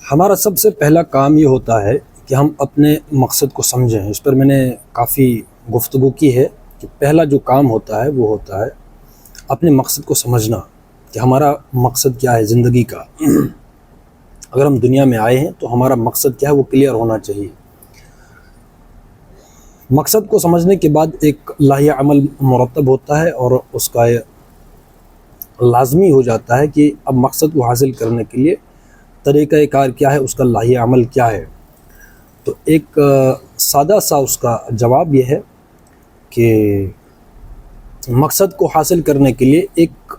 ہمارا سب سے پہلا کام یہ ہوتا ہے کہ ہم اپنے مقصد کو سمجھیں۔ اس پر میں نے کافی گفتگو کی ہے کہ پہلا جو کام ہوتا ہے وہ ہوتا ہے اپنے مقصد کو سمجھنا کہ ہمارا مقصد کیا ہے زندگی کا۔ اگر ہم دنیا میں آئے ہیں تو ہمارا مقصد کیا ہے وہ کلیئر ہونا چاہیے۔ مقصد کو سمجھنے کے بعد ایک لائحہ عمل مرتب ہوتا ہے اور اس کا لازمی ہو جاتا ہے کہ اب مقصد کو حاصل کرنے کے لیے طریقہ کار کیا ہے، اس کا لائحہ عمل کیا ہے۔ تو ایک سادہ سا اس کا جواب یہ ہے کہ مقصد کو حاصل کرنے کے لیے ایک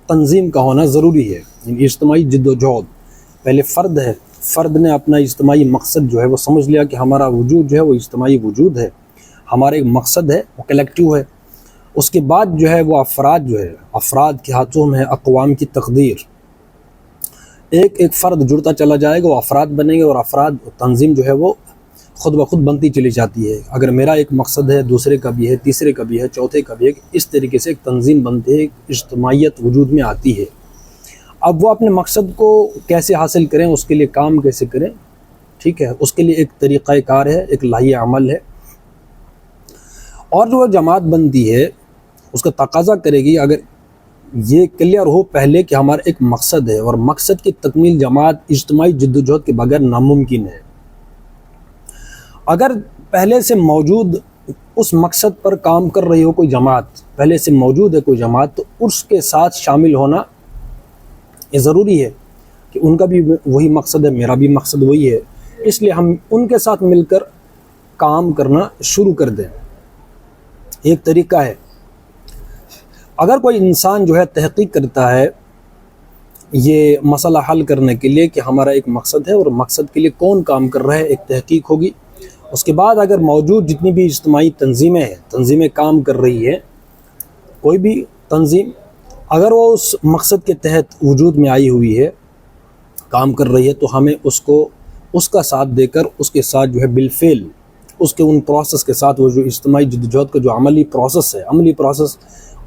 تنظیم کا ہونا ضروری ہے، یعنی اجتماعی جد و جہد۔ پہلے فرد ہے، فرد نے اپنا اجتماعی مقصد جو ہے وہ سمجھ لیا کہ ہمارا وجود جو ہے وہ اجتماعی وجود ہے، ہمارا ایک مقصد ہے وہ کلیکٹیو ہے۔ اس کے بعد جو ہے وہ افراد کے ہاتھوں میں ہے اقوام کی تقدیر۔ ایک ایک فرد جڑتا چلا جائے گا، وہ افراد بنیں گے اور افراد تنظیم جو ہے وہ خود بخود بنتی چلی جاتی ہے۔ اگر میرا ایک مقصد ہے، دوسرے کا بھی ہے، تیسرے کا بھی ہے، چوتھے کا بھی ہے، اس طریقے سے ایک تنظیم بنتی ہے، ایک اجتماعیت وجود میں آتی ہے۔ اب وہ اپنے مقصد کو کیسے حاصل کریں، اس کے لیے کام کیسے کریں، ٹھیک ہے، اس کے لیے ایک طریقہ کار ہے، ایک لائحہ عمل ہے۔ اور جو جماعت بنتی ہے اس کا تقاضا کرے گی، اگر یہ کلیئر ہو پہلے کہ ہمارا ایک مقصد ہے اور مقصد کی تکمیل جماعت اجتماعی جدوجہد کے بغیر ناممکن ہے۔ اگر پہلے سے موجود اس مقصد پر کام کر رہی ہو کوئی جماعت، پہلے سے موجود ہے کوئی جماعت، تو اس کے ساتھ شامل ہونا یہ ضروری ہے کہ ان کا بھی وہی مقصد ہے، میرا بھی مقصد وہی ہے، اس لیے ہم ان کے ساتھ مل کر کام کرنا شروع کر دیں۔ ایک طریقہ ہے۔ اگر کوئی انسان جو ہے تحقیق کرتا ہے یہ مسئلہ حل کرنے کے لیے کہ ہمارا ایک مقصد ہے اور مقصد کے لیے کون کام کر رہا ہے، ایک تحقیق ہوگی۔ اس کے بعد اگر موجود جتنی بھی اجتماعی تنظیمیں کام کر رہی ہیں، کوئی بھی تنظیم اگر وہ اس مقصد کے تحت وجود میں آئی ہوئی ہے، کام کر رہی ہے، تو ہمیں اس کا ساتھ دے کر اس کے ساتھ جو ہے بالفعل اس کے ان پروسیس کے ساتھ، وہ جو اجتماعی جدوجہد کا جو عملی پروسیس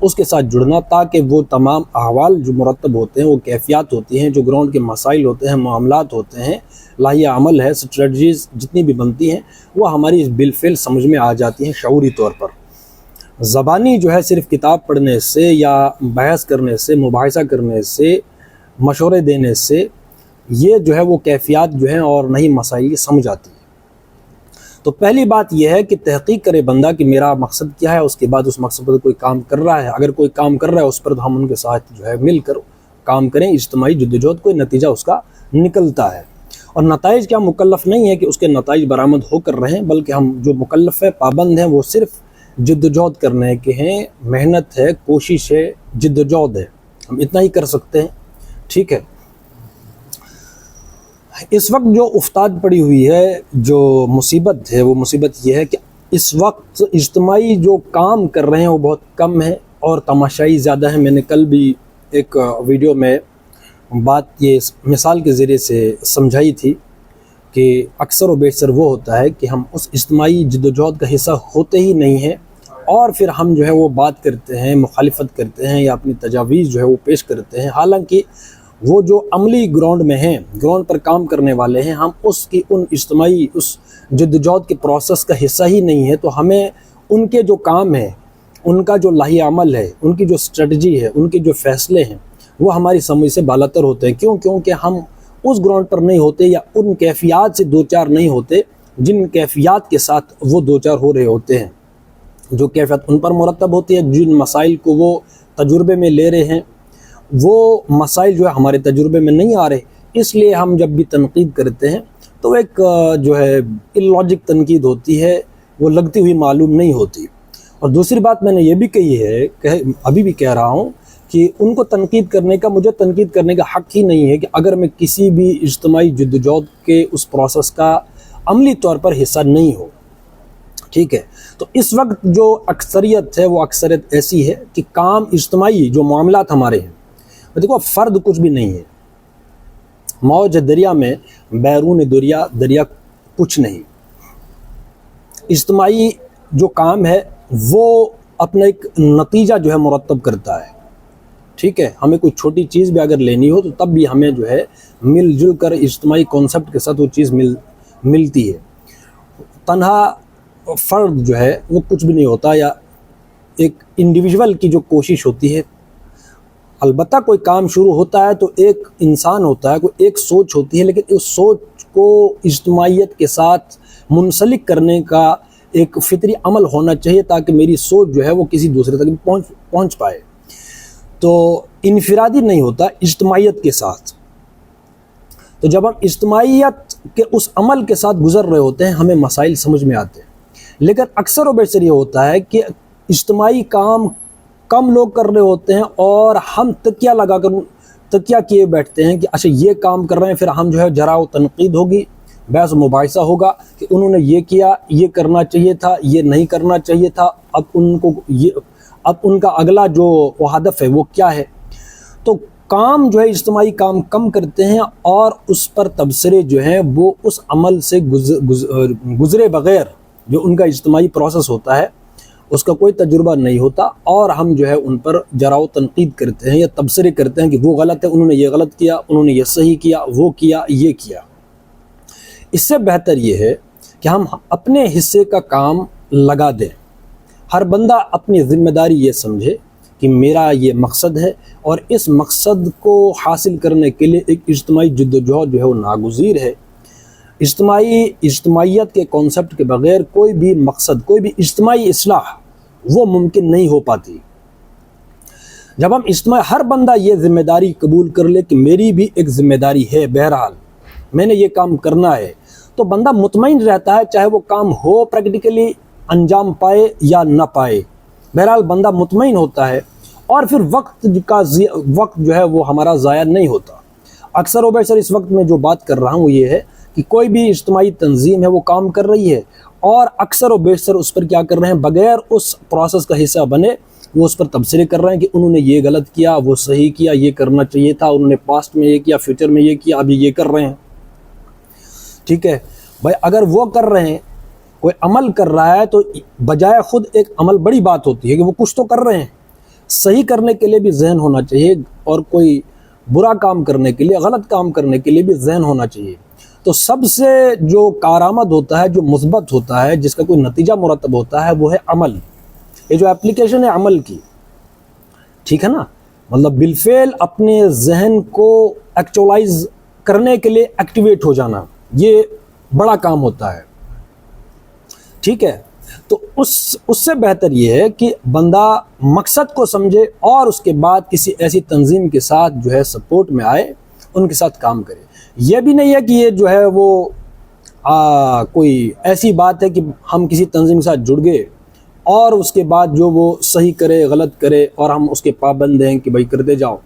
اس کے ساتھ جڑنا، تاکہ وہ تمام احوال جو مرتب ہوتے ہیں، وہ کیفیات ہوتی ہیں، جو گراؤنڈ کے مسائل ہوتے ہیں، معاملات ہوتے ہیں، لائحہ عمل ہے، اسٹریٹجیز جتنی بھی بنتی ہیں، وہ ہماری بالفعل سمجھ میں آ جاتی ہیں شعوری طور پر۔ زبانی جو ہے صرف کتاب پڑھنے سے یا بحث کرنے سے، مباحثہ کرنے سے، مشورے دینے سے یہ جو ہے وہ کیفیات جو ہیں اور نہیں مسائل کی سمجھ آتی ہے۔ تو پہلی بات یہ ہے کہ تحقیق کرے بندہ کہ میرا مقصد کیا ہے، اس کے بعد اس مقصد پر کوئی کام کر رہا ہے، اگر کوئی کام کر رہا ہے اس پر ہم ان کے ساتھ جو ہے مل کر کام کریں، اجتماعی جدوجہد کوئی نتیجہ اس کا نکلتا ہے۔ اور نتائج کیا مکلف نہیں ہے کہ اس کے نتائج برآمد ہو کر رہیں، بلکہ ہم جو مکلف ہے، پابند ہیں، وہ صرف جدوجہد کرنے کے ہیں، محنت ہے، کوشش ہے، جدوجہد ہے، ہم اتنا ہی کر سکتے ہیں، ٹھیک ہے۔ اس وقت جو افتاد پڑی ہوئی ہے، جو مصیبت ہے، وہ مصیبت یہ ہے کہ اس وقت اجتماعی جو کام کر رہے ہیں وہ بہت کم ہے اور تماشائی زیادہ ہیں۔ میں نے کل بھی ایک ویڈیو میں بات یہ مثال کے ذریعے سے سمجھائی تھی کہ اکثر و بیشتر وہ ہوتا ہے کہ ہم اس اجتماعی جدوجہد کا حصہ ہوتے ہی نہیں ہیں، اور پھر ہم جو ہے وہ بات کرتے ہیں، مخالفت کرتے ہیں یا اپنی تجاویز جو ہے وہ پیش کرتے ہیں، حالانکہ وہ جو عملی گراؤنڈ میں ہیں، گراؤنڈ پر کام کرنے والے ہیں، ہم اس کی ان اجتماعی اس جدوجہد کے پروسیس کا حصہ ہی نہیں ہے، تو ہمیں ان کے جو کام ہے، ان کا جو لائحہ عمل ہے، ان کی جو اسٹریٹجی ہے، ان کے جو فیصلے ہیں، وہ ہماری سمجھ سے بالاتر ہوتے ہیں۔ کیونکہ ہم اس گراؤنڈ پر نہیں ہوتے یا ان کیفیات سے دوچار نہیں ہوتے جن کیفیات کے ساتھ وہ دوچار ہو رہے ہوتے ہیں، جو کیفیت ان پر مرتب ہوتی ہے، جن مسائل کو وہ تجربے میں لے رہے ہیں، وہ مسائل جو ہے ہمارے تجربے میں نہیں آ رہے۔ اس لیے ہم جب بھی تنقید کرتے ہیں تو ایک جو ہے اللاجک تنقید ہوتی ہے، وہ لگتی ہوئی معلوم نہیں ہوتی۔ اور دوسری بات میں نے یہ بھی کہی ہے، ابھی بھی کہہ رہا ہوں، کہ ان کو تنقید کرنے کا، مجھے تنقید کرنے کا حق ہی نہیں ہے کہ اگر میں کسی بھی اجتماعی جدوجہد کے اس پروسیس کا عملی طور پر حصہ نہیں ہو، ٹھیک ہے۔ تو اس وقت جو اکثریت ہے وہ اکثریت ایسی ہے کہ کام اجتماعی جو معاملات ہمارے ہیں، دیکھو فرد کچھ بھی نہیں ہے، موج دریا میں بیرون دریا کچھ نہیں۔ اجتماعی جو کام ہے وہ اپنا ایک نتیجہ جو ہے مرتب کرتا ہے، ٹھیک ہے، ہمیں کوئی چھوٹی چیز بھی اگر لینی ہو تو تب بھی ہمیں جو ہے مل جل کر اجتماعی کانسیپٹ کے ساتھ وہ چیز ملتی ہے۔ تنہا فرد جو ہے وہ کچھ بھی نہیں ہوتا، یا ایک انڈیویژول کی جو کوشش ہوتی ہے، البتہ کوئی کام شروع ہوتا ہے تو ایک انسان ہوتا ہے، کوئی ایک سوچ ہوتی ہے، لیکن اس سوچ کو اجتماعیت کے ساتھ منسلک کرنے کا ایک فطری عمل ہونا چاہیے تاکہ میری سوچ جو ہے وہ کسی دوسرے تک پہنچ پائے۔ تو انفرادی نہیں ہوتا، اجتماعیت کے ساتھ۔ تو جب ہم اجتماعیت کے اس عمل کے ساتھ گزر رہے ہوتے ہیں ہمیں مسائل سمجھ میں آتے ہیں، لیکن اکثر و بیشتر یہ ہوتا ہے کہ اجتماعی کام کم لوگ کر رہے ہوتے ہیں اور ہم تکیہ کیے بیٹھتے ہیں کہ اچھا یہ کام کر رہے ہیں، پھر ہم جو ہے جرا و تنقید ہوگی، بحث و مباحثہ ہوگا کہ انہوں نے یہ کیا، یہ کرنا چاہیے تھا، یہ نہیں کرنا چاہیے تھا، اب ان کا اگلا جو ہدف ہے وہ کیا ہے۔ تو کام جو ہے اجتماعی کام کم کرتے ہیں اور اس پر تبصرے جو ہیں وہ اس عمل سے گزرے بغیر جو ان کا اجتماعی پروسیس ہوتا ہے اس کا کوئی تجربہ نہیں ہوتا، اور ہم جو ہے ان پر جرا و تنقید کرتے ہیں یا تبصرے کرتے ہیں کہ وہ غلط ہے، انہوں نے یہ غلط کیا، انہوں نے یہ صحیح کیا، وہ کیا، یہ کیا۔ اس سے بہتر یہ ہے کہ ہم اپنے حصے کا کام لگا دیں، ہر بندہ اپنی ذمہ داری یہ سمجھے کہ میرا یہ مقصد ہے اور اس مقصد کو حاصل کرنے کے لیے ایک اجتماعی جد و جہد جو ہے وہ ناگزیر ہے۔ اجتماعیت کے کانسیپٹ کے بغیر کوئی بھی مقصد، کوئی بھی اجتماعی اصلاح وہ ممکن نہیں ہو پاتی۔ جب ہم ہر بندہ یہ ذمہ داری قبول کر لے کہ میری بھی ایک ذمہ داری ہے، بہرحال میں نے یہ کام کرنا ہے، تو بندہ مطمئن رہتا ہے، چاہے وہ کام ہو پریکٹیکلی انجام پائے یا نہ پائے، بہرحال بندہ مطمئن ہوتا ہے، اور پھر وقت جو ہے وہ ہمارا ضائع نہیں ہوتا۔ اکثر و بیشتر اس وقت میں جو بات کر رہا ہوں وہ یہ ہے کہ کوئی بھی اجتماعی تنظیم ہے وہ کام کر رہی ہے، اور اکثر و بیشتر اس پر کیا کر رہے ہیں، بغیر اس پروسیس کا حصہ بنے وہ اس پر تبصرے کر رہے ہیں کہ انہوں نے یہ غلط کیا، وہ صحیح کیا، یہ کرنا چاہیے تھا، انہوں نے پاسٹ میں یہ کیا، فیوچر میں یہ کیا، ابھی یہ کر رہے ہیں۔ ٹھیک ہے بھائی، اگر وہ کر رہے ہیں، کوئی عمل کر رہا ہے تو بجائے خود ایک عمل بڑی بات ہوتی ہے کہ وہ کچھ تو کر رہے ہیں، صحیح کرنے کے لیے بھی ذہن ہونا چاہیے، اور کوئی برا کام کرنے کے لیے، غلط کام کرنے کے لیے بھی ذہن ہونا چاہیے۔ تو سب سے جو کارآمد ہوتا ہے، جو مثبت ہوتا ہے، جس کا کوئی نتیجہ مرتب ہوتا ہے، وہ ہے عمل۔ یہ جو اپلیکیشن ہے عمل کی، ٹھیک ہے نا، مطلب بالفعل اپنے ذہن کو ایکچولائز کرنے کے لیے ایکٹیویٹ ہو جانا، یہ بڑا کام ہوتا ہے۔ ٹھیک ہے، تو اس سے بہتر یہ ہے کہ بندہ مقصد کو سمجھے اور اس کے بعد کسی ایسی تنظیم کے ساتھ جو ہے سپورٹ میں آئے، ان کے ساتھ کام کرے۔ یہ بھی نہیں ہے کہ یہ جو ہے وہ کوئی ایسی بات ہے کہ ہم کسی تنظیم کے ساتھ جڑ گئے اور اس کے بعد جو وہ صحیح کرے غلط کرے اور ہم اس کے پابند ہیں کہ بھائی کرتے جاؤ۔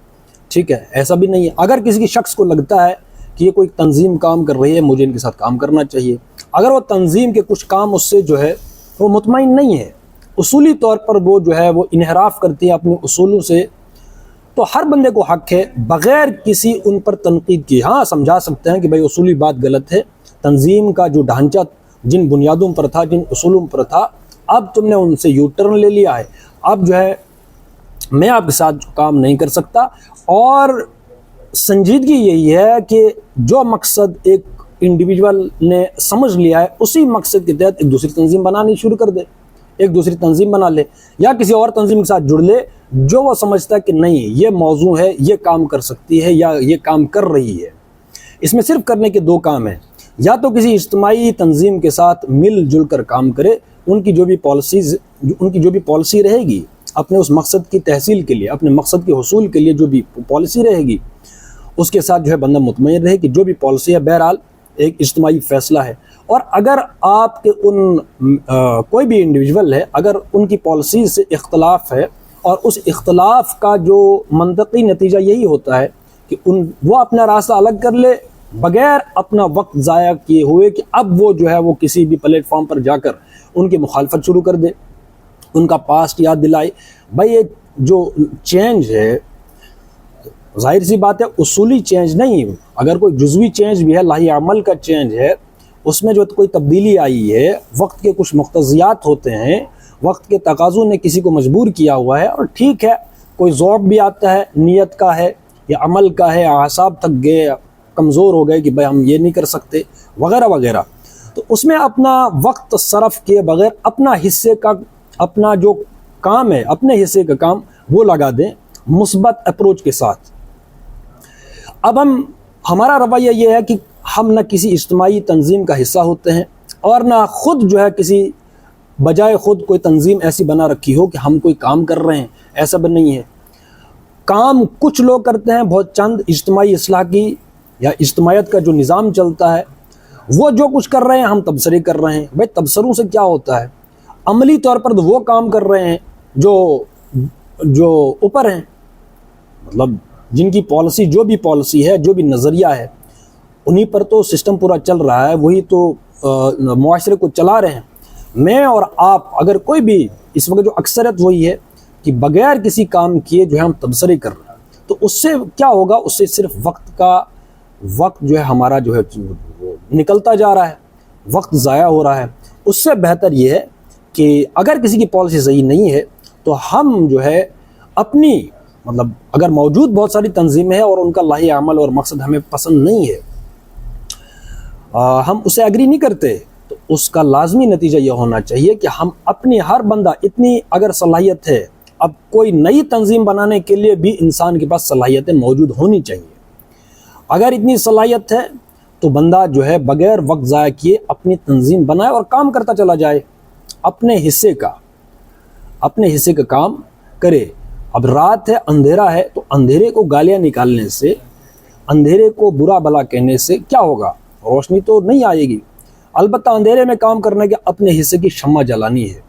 ٹھیک ہے، ایسا بھی نہیں ہے۔ اگر کسی شخص کو لگتا ہے کہ یہ کوئی تنظیم کام کر رہی ہے، مجھے ان کے ساتھ کام کرنا چاہیے، اگر وہ تنظیم کے کچھ کام اس سے جو ہے وہ مطمئن نہیں ہے، اصولی طور پر وہ جو ہے وہ انحراف کرتی ہے اپنے اصولوں سے، تو ہر بندے کو حق ہے بغیر کسی ان پر تنقید کی، ہاں سمجھا سکتے ہیں کہ بھائی اصولی بات غلط ہے، تنظیم کا جو ڈھانچہ جن بنیادوں پر تھا، جن اصولوں پر تھا، اب تم نے ان سے یو ٹرن لے لیا ہے، اب جو ہے میں آپ کے ساتھ کام نہیں کر سکتا۔ اور سنجیدگی یہی ہے کہ جو مقصد ایک انڈیویجول نے سمجھ لیا ہے اسی مقصد کے تحت ایک دوسری تنظیم بنانی شروع کر دے، ایک دوسری تنظیم بنا لے یا کسی اور تنظیم کے ساتھ جڑ لے جو وہ سمجھتا ہے کہ نہیں یہ موضوع ہے، یہ کام کر سکتی ہے یا یہ کام کر رہی ہے۔ اس میں صرف کرنے کے دو کام ہیں، یا تو کسی اجتماعی تنظیم کے ساتھ مل جل کر کام کرے، ان کی جو بھی پالیسی رہے گی اپنے اس مقصد کی تحصیل کے لیے، اپنے مقصد کے حصول کے لیے جو بھی پالیسی رہے گی اس کے ساتھ جو ہے بندہ مطمئن رہے کہ جو بھی پالیسی ہے بہرحال ایک اجتماعی فیصلہ ہے۔ اور اگر آپ کے کوئی بھی انڈیویجول ہے، اگر ان کی پالیسی سے اختلاف ہے اور اس اختلاف کا جو منطقی نتیجہ یہی ہوتا ہے کہ وہ اپنا راستہ الگ کر لے بغیر اپنا وقت ضائع کیے ہوئے کہ اب وہ جو ہے وہ کسی بھی پلیٹ فارم پر جا کر ان کی مخالفت شروع کر دے، ان کا پاسٹ یاد دلائے۔ بھائی یہ جو چینج ہے ظاہر سی بات ہے اصولی چینج نہیں، اگر کوئی جزوی چینج بھی ہے، لاہی عمل کا چینج ہے، اس میں جو کوئی تبدیلی آئی ہے، وقت کے کچھ مقتضیات ہوتے ہیں، وقت کے تقاضوں نے کسی کو مجبور کیا ہوا ہے، اور ٹھیک ہے کوئی ذوق بھی آتا ہے نیت کا ہے یا عمل کا ہے، اعصاب تھک گئے، کمزور ہو گئے کہ بھائی ہم یہ نہیں کر سکتے وغیرہ وغیرہ، تو اس میں اپنا وقت صرف کیے بغیر اپنا حصے کا، اپنا جو کام ہے اپنے حصے کا کام وہ لگا دیں مثبت اپروچ کے ساتھ۔ اب ہمارا رویہ یہ ہے کہ ہم نہ کسی اجتماعی تنظیم کا حصہ ہوتے ہیں اور نہ خود جو ہے کسی بجائے خود کوئی تنظیم ایسی بنا رکھی ہو کہ ہم کوئی کام کر رہے ہیں، ایسا بھی نہیں ہے۔ کام کچھ لوگ کرتے ہیں، بہت چند اجتماعی اصلاح کی یا اجتماعیت کا جو نظام چلتا ہے وہ جو کچھ کر رہے ہیں ہم تبصرے کر رہے ہیں۔ بھائی تبصروں سے کیا ہوتا ہے؟ عملی طور پر وہ کام کر رہے ہیں جو اوپر ہیں، مطلب جن کی پالیسی جو بھی پالیسی ہے، جو بھی نظریہ ہے، انہی پر تو سسٹم پورا چل رہا ہے، وہی تو معاشرے کو چلا رہے ہیں۔ میں اور آپ اگر کوئی بھی اس وقت جو اکثریت وہی ہے کہ بغیر کسی کام کیے جو ہے ہم تبصرے کر رہے ہیں، تو اس سے کیا ہوگا؟ اس سے صرف وقت جو ہے ہمارا جو ہے نکلتا جا رہا ہے، وقت ضائع ہو رہا ہے۔ اس سے بہتر یہ ہے کہ اگر کسی کی پالیسی صحیح نہیں ہے تو ہم جو ہے اپنی، مطلب اگر موجود بہت ساری تنظیمیں ہیں اور ان کا لاہی عمل اور مقصد ہمیں پسند نہیں ہے، ہم اسے ایگری نہیں کرتے، تو اس کا لازمی نتیجہ یہ ہونا چاہیے کہ ہم اپنی ہر بندہ، اتنی اگر صلاحیت ہے، اب کوئی نئی تنظیم بنانے کے لیے بھی انسان کے پاس صلاحیتیں موجود ہونی چاہیے۔ اگر اتنی صلاحیت ہے تو بندہ جو ہے بغیر وقت ضائع کیے اپنی تنظیم بنائے اور کام کرتا چلا جائے، اپنے حصے کا کام کرے۔ اب رات ہے، اندھیرا ہے، تو اندھیرے کو گالیاں نکالنے سے، اندھیرے کو برا بلا کہنے سے کیا ہوگا؟ روشنی تو نہیں آئے گی۔ البتہ اندھیرے میں کام کرنے کے اپنے حصے کی شمع جلانی ہے،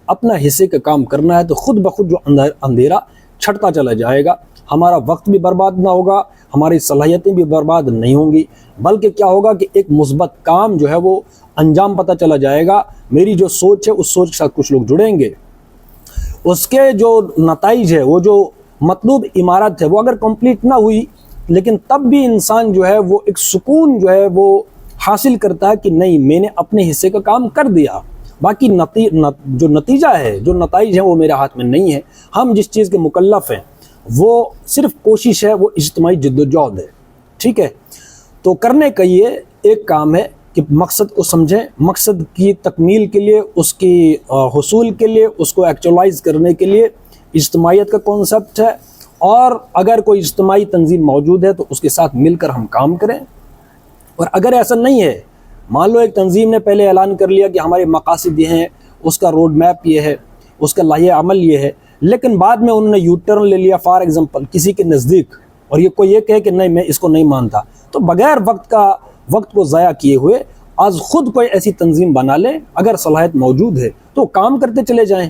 اپنا حصے کا کام کرنا ہے، تو خود بخود جو اندھیرا چھٹتا چلا جائے گا، ہمارا وقت بھی برباد نہ ہوگا، ہماری صلاحیتیں بھی برباد نہیں ہوں گی، بلکہ کیا ہوگا کہ ایک مثبت کام جو ہے وہ انجام پتہ چلا جائے گا۔ میری جو سوچ ہے اس سوچ کے ساتھ کچھ لوگ جڑیں گے، اس کے جو نتائج ہے، وہ جو مطلوب عمارت ہے، وہ اگر کمپلیٹ نہ ہوئی لیکن تب بھی انسان جو ہے وہ ایک سکون جو ہے وہ حاصل کرتا ہے کہ نہیں، میں نے اپنے حصے کا کام کر دیا، باقی جو نتیجہ ہے، جو نتائج ہیں وہ میرے ہاتھ میں نہیں ہے۔ ہم جس چیز کے مکلف ہیں وہ صرف کوشش ہے، وہ اجتماعی جد و جہد ہے، ٹھیک ہے؟ تو کرنے کا یہ ایک کام ہے کہ مقصد کو سمجھیں، مقصد کی تکمیل کے لیے، اس کی حصول کے لیے، اس کو ایکچولائز کرنے کے لیے اجتماعیت کا کانسیپٹ ہے، اور اگر کوئی اجتماعی تنظیم موجود ہے تو اس کے ساتھ مل کر ہم کام کریں۔ اور اگر ایسا نہیں ہے، مان لو ایک تنظیم نے پہلے اعلان کر لیا کہ ہمارے مقاصد یہ ہیں، اس کا روڈ میپ یہ ہے، اس کا لائحہ عمل یہ ہے، لیکن بعد میں انہوں نے یو ٹرن لے لیا فار ایگزامپل کسی کے نزدیک، اور یہ کوئی یہ کہے کہ نہیں میں اس کو نہیں مانتا، تو بغیر وقت کو ضائع کیے ہوئے آج خود کوئی ایسی تنظیم بنا لیں، اگر صلاحیت موجود ہے تو کام کرتے چلے جائیں،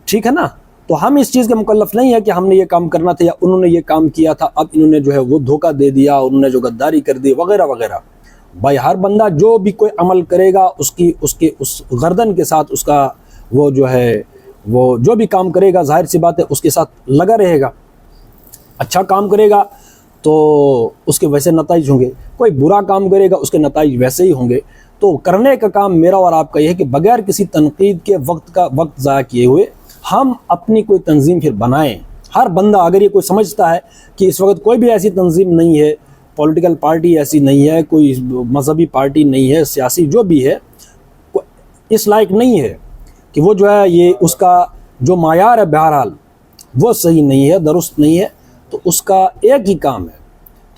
ٹھیک ہے نا؟ تو ہم اس چیز کے مکلف نہیں ہے کہ ہم نے یہ کام کرنا تھا یا انہوں نے یہ کام کیا تھا، اب انہوں نے جو ہے وہ دھوکہ دے دیا، انہوں نے جو غداری کر دی وغیرہ وغیرہ۔ بھائی ہر بندہ جو بھی کوئی عمل کرے گا اس گردن کے ساتھ اس کا وہ جو ہے وہ جو بھی کام کرے گا، ظاہر سی بات ہے اس کے ساتھ لگا رہے گا۔ اچھا کام کرے گا تو اس کے ویسے نتائج ہوں گے، کوئی برا کام کرے گا اس کے نتائج ویسے ہی ہوں گے۔ تو کرنے کا کام میرا اور آپ کا یہ ہے کہ بغیر کسی تنقید کے وقت ضائع کیے ہوئے ہم اپنی کوئی تنظیم پھر بنائیں۔ ہر بندہ اگر یہ کوئی سمجھتا ہے کہ اس وقت کوئی بھی ایسی تنظیم نہیں ہے، پولیٹیکل پارٹی ایسی نہیں ہے، کوئی مذہبی پارٹی نہیں ہے، سیاسی جو بھی ہے، اس لائق نہیں ہے کہ وہ جو ہے یہ اس کا جو معیار ہے بہرحال وہ صحیح نہیں ہے، درست نہیں ہے، تو اس کا ایک ہی کام ہے،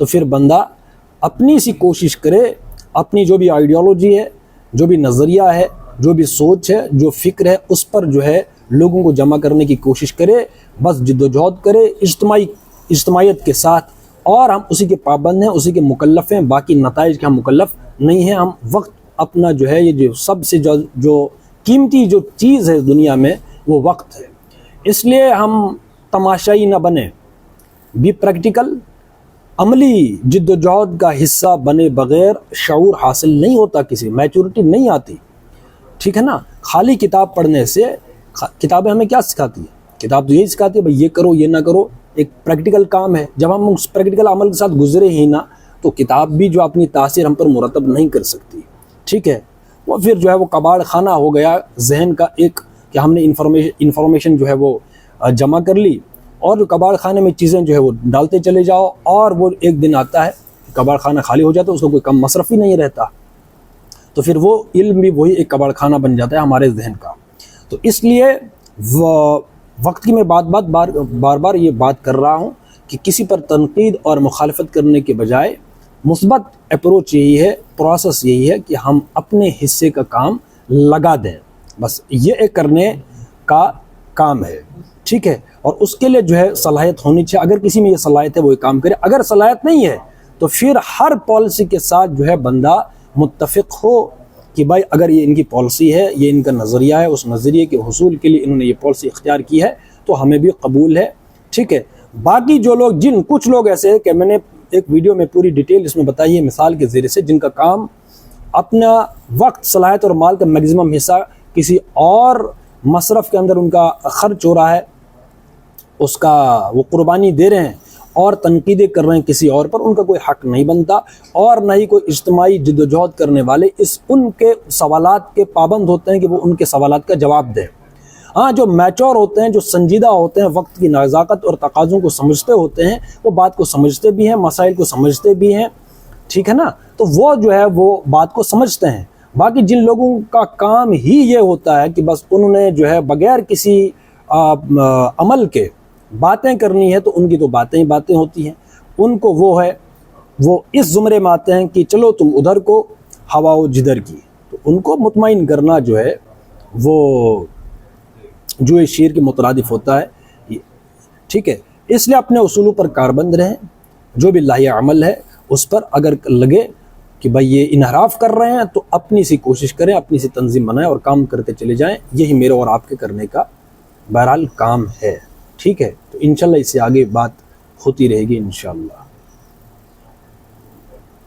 تو پھر بندہ اپنی سی کوشش کرے، اپنی جو بھی آئیڈیالوجی ہے، جو بھی نظریہ ہے، جو بھی سوچ ہے، جو فکر ہے، اس پر جو ہے لوگوں کو جمع کرنے کی کوشش کرے، بس جد و جہد کرے اجتماعیت کے ساتھ، اور ہم اسی کے پابند ہیں، اسی کے مکلف ہیں، باقی نتائج کے ہم مکلف نہیں ہیں۔ ہم وقت اپنا جو ہے یہ جو سب سے جو قیمتی جو چیز ہے دنیا میں وہ وقت ہے، اس لیے ہم تماشائی نہ بنیں، بھی پریکٹیکل، عملی جد و جہد کا حصہ بنے بغیر شعور حاصل نہیں ہوتا، کسی میچورٹی نہیں آتی، ٹھیک ہے نا؟ خالی کتاب پڑھنے سے، کتابیں ہمیں کیا سکھاتی ہے؟ کتاب تو یہی سکھاتی ہے بھائی یہ کرو یہ نہ کرو، ایک پریکٹیکل کام ہے۔ جب ہم اس پریکٹیکل عمل کے ساتھ گزرے ہی نہ تو کتاب بھی جو اپنی تاثیر ہم پر مرتب نہیں کر سکتی، ٹھیک ہے؟ وہ پھر جو ہے وہ کباڑ خانہ ہو گیا ذہن کا ایک، کہ ہم نے انفارمیشن جو ہے وہ جمع کر لی اور جو کباڑ خانے میں چیزیں جو ہے وہ ڈالتے چلے جاؤ، اور وہ ایک دن آتا ہے کباڑ خانہ خالی ہو جاتا ہے، اس کو کوئی کم مصرف ہی نہیں رہتا، تو پھر وہ علم بھی وہی ایک کباڑ خانہ بن جاتا ہے ہمارے ذہن کا۔ تو اس لیے وقت کی میں بار بار یہ بات کر رہا ہوں کہ کسی پر تنقید اور مخالفت کرنے کے بجائے مثبت اپروچ یہی ہے، پروسیس یہی ہے کہ ہم اپنے حصے کا کام لگا دیں، بس یہ ایک کرنے کا کام ہے، ٹھیک ہے۔ اور اس کے لیے جو ہے صلاحیت ہونی چاہیے، اگر کسی میں یہ صلاحیت ہے وہ یہ کام کرے، اگر صلاحیت نہیں ہے تو پھر ہر پالیسی کے ساتھ جو ہے بندہ متفق ہو کہ بھائی اگر یہ ان کی پالیسی ہے، یہ ان کا نظریہ ہے، اس نظریے کے حصول کے لیے انہوں نے یہ پالیسی اختیار کی ہے تو ہمیں بھی قبول ہے، ٹھیک ہے۔ باقی جو لوگ کچھ لوگ ایسے ہیں کہ میں نے ایک ویڈیو میں پوری ڈیٹیل اس میں بتائی ہے مثال کے ذریعے سے، جن کا کام اپنا وقت، صلاحیت اور مال کا میگزیمم حصہ کسی اور مصرف کے اندر ان کا خرچ ہو رہا ہے، اس کا وہ قربانی دے رہے ہیں اور تنقیدیں کر رہے ہیں کسی اور پر، ان کا کوئی حق نہیں بنتا، اور نہ ہی کوئی اجتماعی جد و جہد کرنے والے ان کے سوالات کے پابند ہوتے ہیں کہ وہ ان کے سوالات کا جواب دیں۔ ہاں، جو میچور ہوتے ہیں، جو سنجیدہ ہوتے ہیں، وقت کی نزاکت اور تقاضوں کو سمجھتے ہوتے ہیں، وہ بات کو سمجھتے بھی ہیں، مسائل کو سمجھتے بھی ہیں، ٹھیک ہے نا، تو وہ جو ہے وہ بات کو سمجھتے ہیں۔ باقی جن لوگوں کا کام ہی یہ ہوتا ہے کہ بس انہوں نے جو ہے بغیر کسی عمل کے باتیں کرنی ہے، تو ان کی تو باتیں ہی باتیں ہوتی ہیں، ان کو وہ اس زمرے میں آتے ہیں کہ چلو تم ادھر کو ہوا و جدھر کی، تو ان کو مطمئن کرنا جو ہے وہ جو شیر کے مترادف ہوتا ہے، ٹھیک ہے۔ اس لیے اپنے اصولوں پر کاربند رہیں، جو بھی لاہی عمل ہے اس پر اگر لگے کہ بھائی یہ انحراف کر رہے ہیں تو اپنی سی کوشش کریں، اپنی سی تنظیم بنائیں اور کام کرتے چلے جائیں، یہی میرے اور آپ کے کرنے کا بہرحال کام ہے، ٹھیک ہے۔ تو انشاءاللہ اس سے آگے بات ہوتی رہے گی انشاءاللہ۔